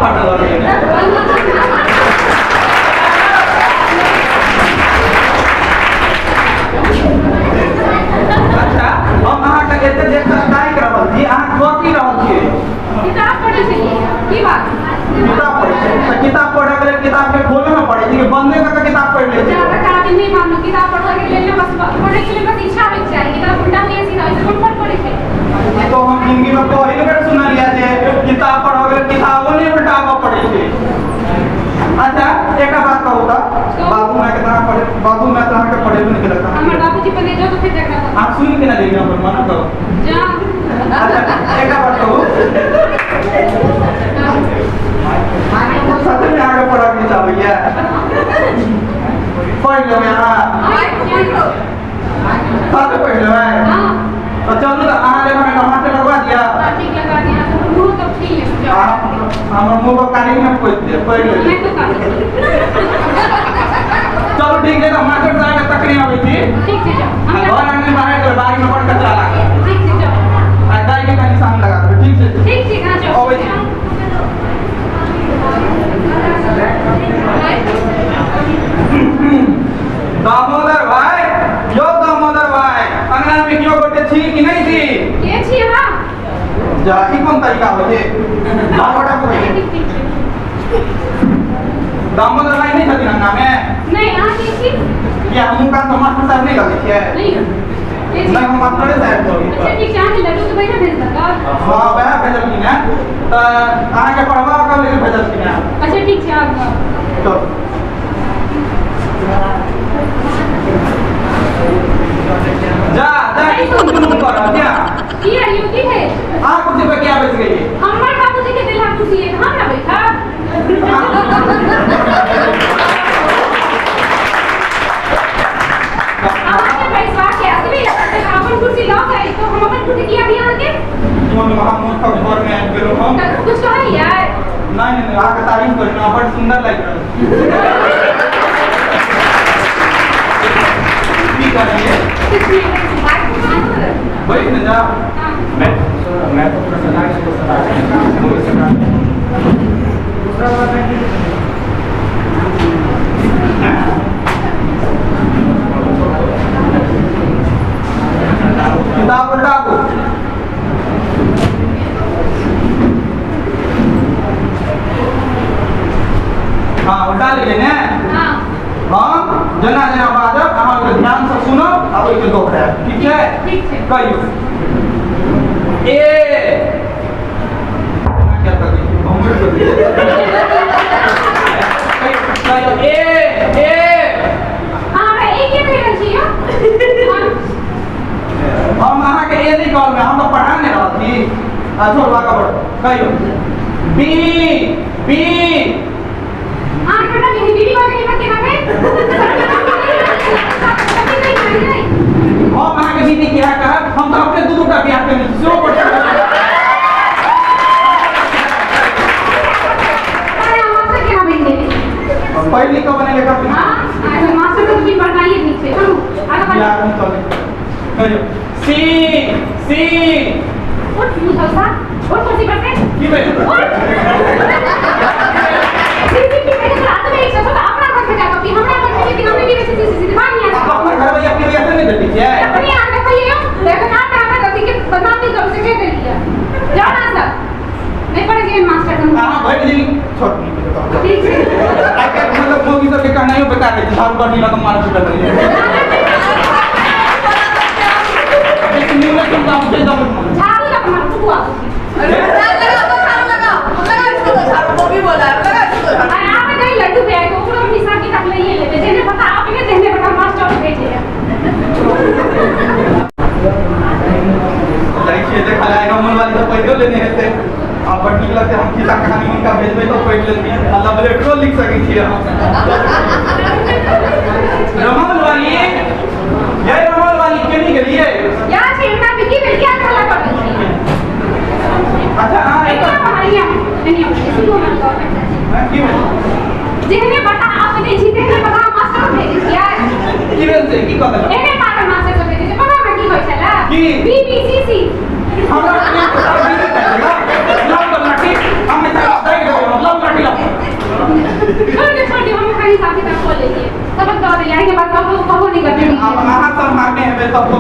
पाटा अच्छा हम अहाँ के एते देख के काहे कर रहल छी अहाँ कथि रहल छी किताब पढ़ै छलिए की बात किताब पढ़ै छी त किताब पढ़े के लिए किताब के खोले में पड़े छी बंदे का किताब पढ़ ले छी ज्यादा काबिल नहीं मानो किताब पढ़ने के लिए बस पढ़ने के लिए बस इच्छा होनी चाहिए किताब उल्टा नहीं ऐसी ऐसे कौन पढ़े थे तो हम जिंदगी में पहली बार सुन लिया जे किताब पढ़ोगे किताबों नहीं उल्टावा पड़े छे अच्छा एक बात कहू त बाबू मैं के तरह पढ़े बाबू मैं तरह के पढ़े नहीं के लगता हमर बाबूजी पहले जो तो फिर देखना था आप सुन के ना देंगे हम मना करो जा अच्छा एक बात कहू सच में आगे पढ़ा के चाहिए पढ़ लो यहां साथ पढ़ लो हां तो चलो तो आगे मैंने टमाटर लगवा दिया ठीक लगा दिया तो मुंह तो ठीक है हम मुंह को काली में कोई दे पढ़ लो मैं तो काली चलो ठीक है तो मास्टर साहब का तकरीर हुई थी ठीक से जाओ घर आने बाहर के बारी में पढ़ कर चला ठीक से जाओ दाई के निशान लगा दो ठीक से ठीक हां जाओ दामोदर भाई यो दामोदर भाई अंगना में क्यों बैठे थी कि नहीं थी के छी हां जाती कौन तरीका होते दामोदर को दामोदर भाई नहीं थी अंगना में नहीं हां के छी ये हम का तो मास्टर साहब नहीं लगे थे नहीं नहीं हम मास्टर साहब को अच्छा ठीक है आने लड्डू तो भैया भेज दो हां वह भेजल की ना तो आने के पढ़वा कब लेके भेजल की ना अच्छा ठीक है आप तो जा तुम करो क्या की है यू की है आप कुछ पे क्या बच गई हमर बाबूजी के दिला कुर्सी है कहां ना बैठा आपके पैसा के असली अपन कुर्सी ला गए तो हम अपन कुर्सी किया दिया के मोन महामूर्ख घर में आ गेलो हम कुछ कह यार नहीं आके तारीफ करना बड़ सुंदर लग रहा की करिए वही ना जा मैं तो पूरा सदा के दूसरा बात है किताब उल्टा को हाँ उल्टा ले लेने हां हम जना जना बाजब अहाँ के ध्यान से सुनो अब के दोहरा ठीक है कहियो ए क्या कर दी हम कर दी कहियो ए हां मैं एक ही कह रही हूं हम अहाँ के ए नहीं कहल हम तो पढ़ाने रहल थी छोड़वा का पढ़ कहियो बी हां बेटा मेरी बीवी को नहीं मत कहना हम अहाँ के दीदी क्या कहा हम तो अपने दूध का ब्याह करने जो पढ़ते अरे हमसे क्या बनेंगे पहली को बने लेकर हां आज मास्टर को भी बनाइए ठीक से चलो आगे यार हम तो कहियो सी उठ मुसलसा उठ कुर्सी पर से की बे सीसी की मेरे हाथ में एक शब्द अपना घर में जाकर भी हमरा घर में भी हमने भी वैसे सीसी दिमाग नहीं आता अपना घर में अपनी वजह से नहीं देती है अपनी आंख देखिए देखो ना हमें गलती के बदनाम नहीं कर सके दे लिया जाओ ना सर नहीं पड़ेगी मास्टर तुम हां भाई जी छोड़ नहीं बताओ ठीक है आके मतलब मोगी सब के कहना ही बता रहे झाड़ पर नहीं लगा मार चुका है लेकिन नहीं तुम काम से दम झाड़ू लगा मार तू आ लगा इसको तो झाड़ू वो भी बोला लगा इसको तो झाड़ू अरे आप नहीं लड्डू पे आए तो पूरा निशा की तक ले लेते जेने पता आपने देने बता मास्टर भेजे देखिए देख लाए नंबर वाली तो पैदल लेने हेते आप बड़ी लगते हम किसा कहानी उनका भेजबे तो पैदल लेने अल्लाह लेटरो लिख सकै छी हम रमल वाली ये रमल वाली के नहीं गेलिए यार छेड़ना बिकी बिल क्या खला कर रही है अच्छा हां एक क्या पहाड़ियां नहीं इसको मत करो की जेने बता आपने जीते ने बता मास्टर भेजे दिया की बेल से की कहता एने पागल मास्टर को भेजे पता ना की होय छला की बीबीसीसी हमरा नहीं पता नहीं करेगा लव करना की हम इतना दई दो लव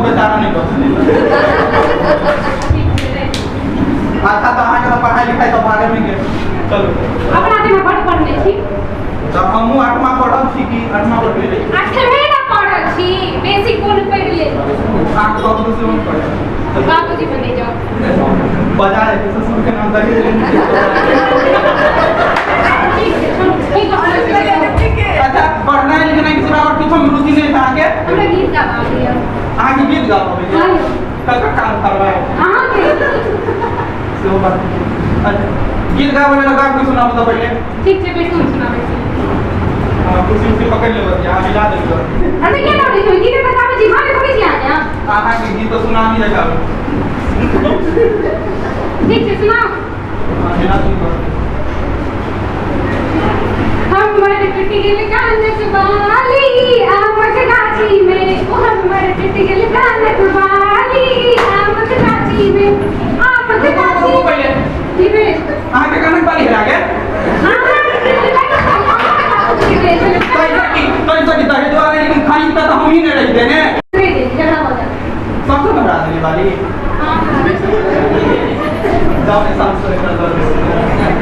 बेचारा नहीं कर अच्छा तो अहाँ के पढ़ाई लिखाई तो बारे में के चलो अपना दिन बड़ पढ़ने छी जब हमहू 8वां पढ़ल छी कि 8वां पढ़ ले 8वें ना पढ़ल छी बेसिक कोन पढ़ ले आठ तो दूसरे में पढ़े बाबूजी बने जाओ बजा है ससुर के नाम दहेज ठीक है अच्छा पढ़ना है लिखना किसी बात कुछ में रुचि नहीं था के हमरा गीत गा दिया आगे के गीत गाओ भैया कल का काम करवाए हां के सो बात अच्छा गीत गाओ वाला गा कुछ सुनाओ तो पहले ठीक है बेटू सुनावे छी कुछ उसे पकड़ ले यहाँ मिला दे अरे क्या बोल रही हो गीत बता जी मारे थोड़ी सी आ जा आहा के गीत तो सुना नहीं लगा ठीक है सुनाओ बिना तुम हमर टिटी गेल कानक वाली आमक गाछी में ओ हमर टिटी गेल कानक वाली आमक गाछी में आमक गाछी पहले ठीक है आहा के कनक वाली है आगे कैसा की दहेज वाले लेकिन खाई तो हम ही नहीं रहते हैं सबसे घबरा देने वाली जाओ ने साफ से कर दो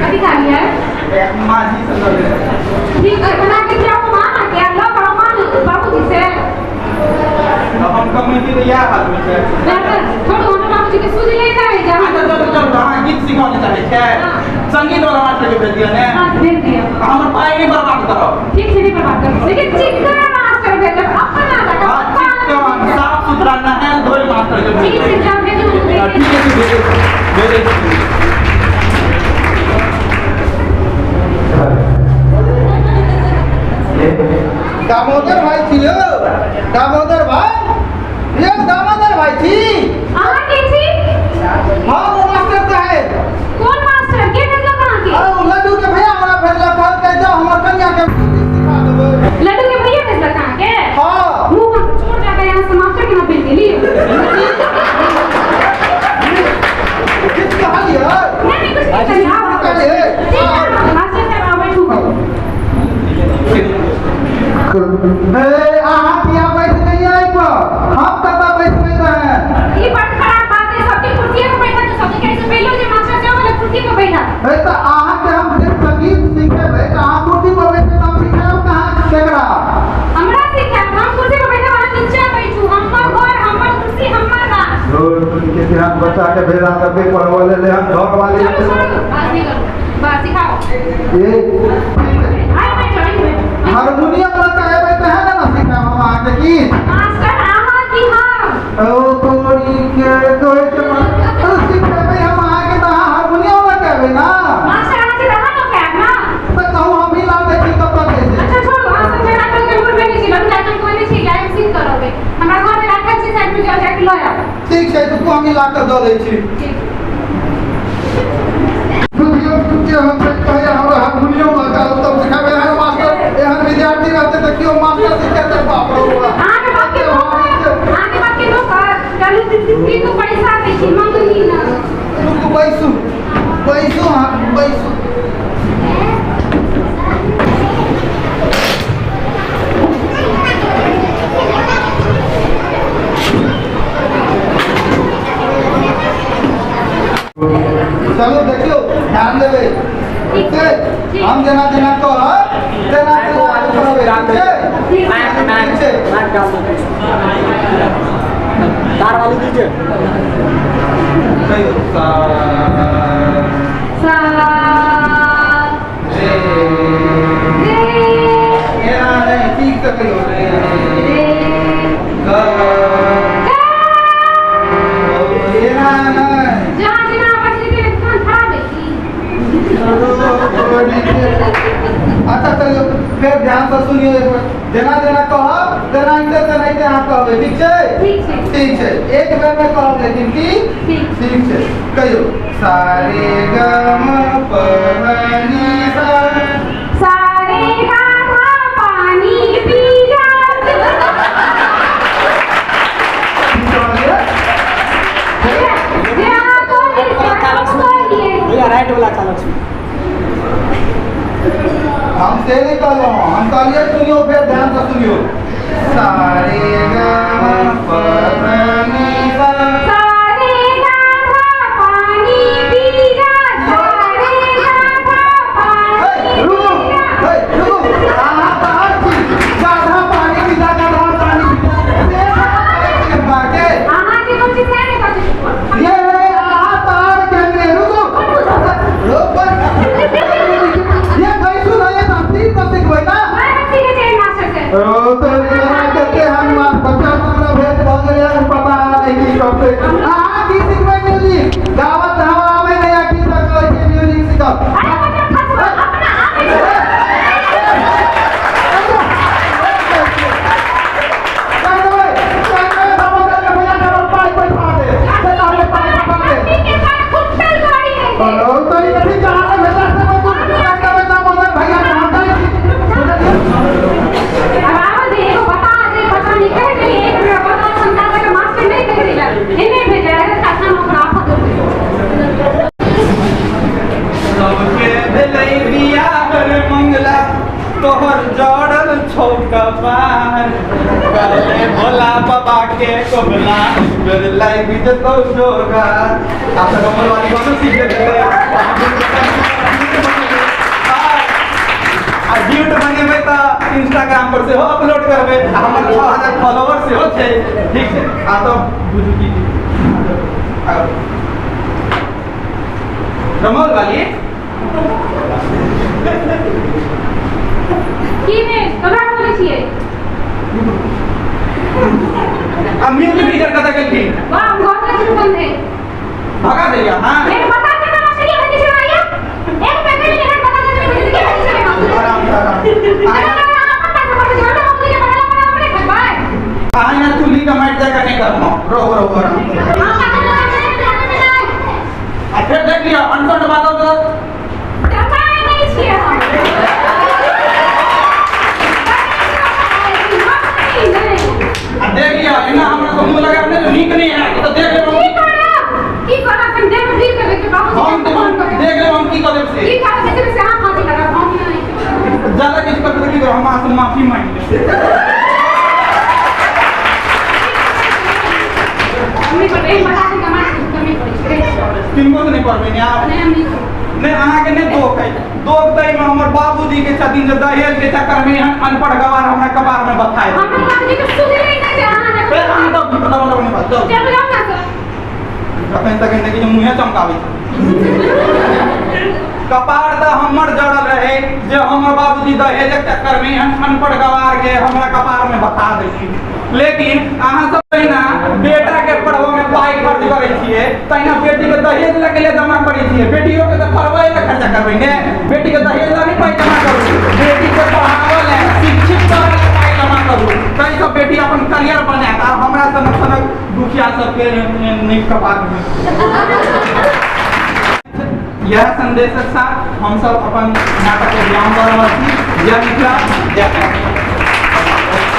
अभी खा लिया है मां जी से कर दे ठीक है बना के क्या मां के अल्लाह रहमान बाबूजी से अब हम कमेटी तो यार हाल में है छोड़ो हम बाबूजी के सूझ लेता है जा अच्छा चलो हां गीत सिखाने चाहे क्या संगीत वाला मास्टर के भेज दिया ने हां भेज दिया हम पाए नहीं बर्बाद करो ठीक से नहीं बर्बाद करो लेकिन चिकना मास्टर भेज अपना लगा चिकन साफ सुथरा ना है धोल मास्टर के ठीक है जा भेजो ठीक है भेज दामोदर भाई थी यो दामोदर भाई ये दामोदर भाई थी हां के थी हाँ वो मास्टर का है कौन मास्टर के भेजो कहां के अरे वो लड्डू के भैया हमारा भेजला कह के जाओ हमर कन्या के सिखा देबे लड्डू के भैया भेजो कहां के हां मुंह में छोड़ जाता है यहाँ से मास्टर के ना भेज दिली किस कहानी है नहीं कुछ नहीं करिए आप कहानी है मास्टर का बैठू ए आहा किया बैठ नहीं आई पर हम कता बैठ नहीं रहे ये बड़ खराब बात है सबके कुर्सी पे बैठा तो सबके कैसे पहले जो मास्टर से वाला कुर्सी पे बैठा ए तो आहा के हम सिर्फ संगीत सीखे भाई आहा कुर्सी पर बैठ के हम सिखाओ कहां केकरा हमरा सिखा हम कुर्सी पे बैठा वाला नीचे बैठू हमर घर हमर कुर्सी हमर बा रोज के ध्यान बचा के भेजा तबे पढ़वाले ले हम घर वाले चलो छोड़ो बात नहीं करो बात सिखाओ ये आई मैं चढ़ी हारमोनियम लगा है भाई तो है ना सीखा हम आके की मास्टर आहा की हां ओ कोड़ी के कोई के सीखा भाई हम आके तो हारमोनियम लगा है ना मास्टर आज रहा तो क्या ना तो कहूं हम ही ला दे की कब तक कैसे अच्छा छोड़ो आप सब मेरा कल के मूड में नहीं लग जाए तुम कोई नहीं सीख लाइव सीख करोगे हमरा घर में रखा छी साइड में जाके लो आओ ठीक है तो हम ही ला कर दो दै छी ठीक खुदियो के हम कहे हमरा हारमोनियम लगा तब सिखावे है मास्टर एहन विद्यार्थी रहते तो क्यों मास्टर सिखाते बाप रे आगे बात के नो कर चलो दिस तो पैसा दे छी मंगली ना रुक बैसू बैसू हां बैसू चलो देखियो ध्यान देवे ठीक है हम देना देना तो देना तो ठीक है तार वाली दीजिए सा रे मेरा नहीं ठीक से कहियो रे ग मेरा नहीं जहां जहां बच्चे के कान खराब है की अच्छा चलिए फिर ध्यान से सुनिए एक बार देना देना कहो देना इंटर से नहीं देना कहबे ठीक है ठीक है एक बार में कहब लेकिन की ठीक है कहियो सारे ग म प म नि सा सारे गामा पानी पी जात भैया राइट वाला चालक हम से नहीं कर रहा हूँ, हम कहलिए सुनियो फिर ध्यान से सुनियो। सारे गा मा पा धा नी सा। सारे गाधा पानी पी जा, सारे गाधा पानी रुको, रुको, गाधा पानी पी जा, गाधा पानी पी जा। बाके आहा के कुछ कहने का ये तार कहने रुको, रुको, ये कहीं सुना ये तंत्री तंत्री कोई ना। मैं ठीक है मास्टर से ओ तो ये कहते हम बच्चा पूरा भेद बगैर पता नहीं कब से की सिखवाई म्यूजिक गावत हवा में नया की तक कोई म्यूजिक सिखा। अरे बच्चा फंस अपना सबके भेलै बियाह मंगला तोहर जड़ल छौका पार कहले भोला बाबा के कोबला बेर लाइव जतो जोगा आप सब हमर वाली गाना सीख लेते आ ड्यूट बनेबै त इंस्टाग्राम पर से हो अपलोड करबै हमर 6000 फॉलोअर से हो छै ठीक छै आ तो बुझू की रमोल वाली की ने करा बोले छिए अब म्यूजिक टीचर कथा गेलखी वाह बहुत अच्छा बंद है भगा दिया हां मेरे बता के ना सही है किसी आया एक पैकेट में एक बता के भेज के भेज के आराम से आराम अरे आप पता कर जो ना मुझे बड़ा बड़ा बड़े बाय कहां ना चुली का माइट जगह नहीं करना रो आराम फिर देख लिया अनसन बातों तो दबाए नहीं छिए हम देख लिया इना हमरा को मुंह लगा हमने तो नीक नहीं है तो देख ले की करा अपन देव दी के बाबू हम देख ले हम की कर से की करा कैसे से हाथ हाथ लगा हम नहीं ज्यादा किस कर की करो हम आपसे माफी मांग ले हमने पर एक बता के कमाई कमी पड़ी किनको तो नहीं पड़बे नहीं आप नहीं हम नहीं नहीं अहाँ के नहीं दोख है दोख दई में हमर बाबूजी के छथिन जो दहेज के चक्कर में अनपढ़ गवार हमरा कबार में बताए हम बाबूजी के सुधे नहीं जाना है फिर अहाँ तो पता नहीं बात तो जब जाओ ना सर कहीं तक कि मुंहे चमकावे कपार तो हमर जड़ल रहे जे हमर बाबूजी दहेज के चक्कर में अनपढ़ गवार के हमरा कपार में बता देली लेकिन अहाँ सब ना बेटा के पढ़वा में पाई खर्च करे छिए तैना बेटी के दहेज लगे ले जमा करे छिए बेटियों के तो पढ़वाए ला खर्चा करबे बेटी के दहेज ला नहीं पाई जमा करू बेटी के पढ़ावे ला शिक्षित करे ला पाई जमा करू कई सब बेटी अपन करियर बनाता हमरा सनक सनक दुखिया सब के नहीं कपार में यह संदेश के साथ हम सब अपन नाटक के विराम कर रहल छी जय मिथिला जय